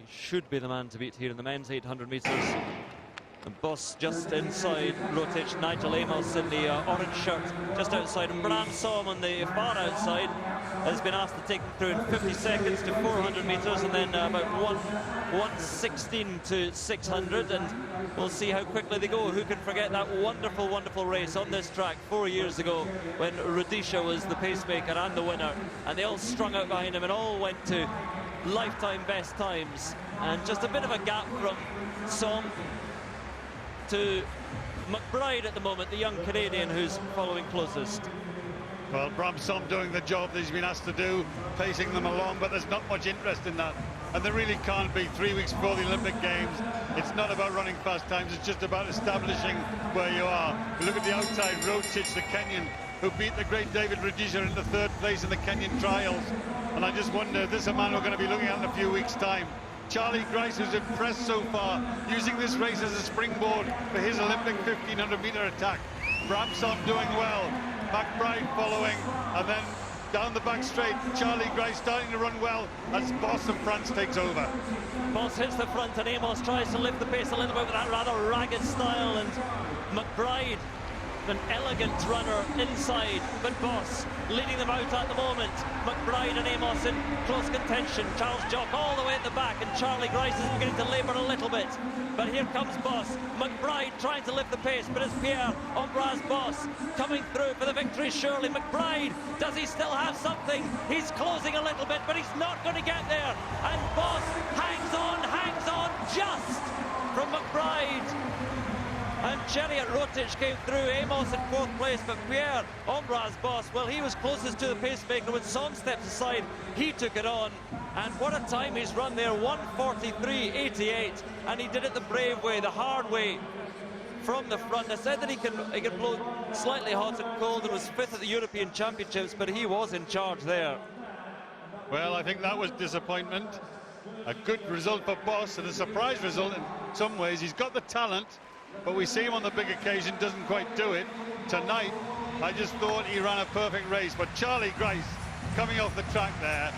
should be the man to beat here in the men's 800 metres. And Boss just inside ROTICH. Nijel AMOS in the orange shirt just outside. And Bram Som on the far outside has been asked to take them through in 50 seconds to 400 metres and then about 1:16 to 600. And we'll see how quickly they go. Who can forget that wonderful, wonderful race on this track 4 years ago when Rudisha was the pacemaker and the winner. And they all strung out behind him and all went to lifetime best times. And just a bit of a gap from Som to McBride at the moment, the young Canadian who's following closest. Well, Bram Som doing the job that he's been asked to do, pacing them along, but there's not much interest in that. And there really can't be. 3 weeks before the Olympic Games, it's not about running fast times, it's just about establishing where you are. Look at the outside, ROTICH, the Kenyan, who beat the great David Rudisha into 3rd place in the Kenyan trials. And I just wonder, this is a man we're going to be looking at in a few weeks' time. Charlie Grice, who's impressed so far, using this race as a springboard for his Olympic 1500-metre attack. Bram Som doing well, McBride following, and then down the back straight, Charlie Grice starting to run well as Boss of France takes over. Boss hits the front and Amos tries to lift the pace a little bit with that rather ragged style, and McBride, an elegant runner inside, but Boss leading them out at the moment. McBride and Amos in close contention. Charles Jock all the way at the back, and Charlie Grice is beginning to labour a little bit. But here comes Boss. McBride trying to lift the pace, but it's Pierre-Ambroise BOSSE coming through for the victory surely. McBride, does he still have something? He's closing a little bit, but he's not going to get there. And Boss hangs on just from McBride. And Cheruiyot ROTICH came through, Amos in 4th place, but Pierre-Ambroise BOSSE, well, he was closest to the pacemaker. When Som steps aside, he took it on. And what a time he's run there, 1:43.88. And he did it the brave way, the hard way, from the front. I said that he can blow slightly hot and cold and was 5th at the European Championships, but he was in charge there. Well, I think that was disappointment. A good result for Boss and a surprise result in some ways. He's got the talent, but we see him on the big occasion, doesn't quite do it. Tonight, I just thought he ran a perfect race, but Charlie Grice coming off the track there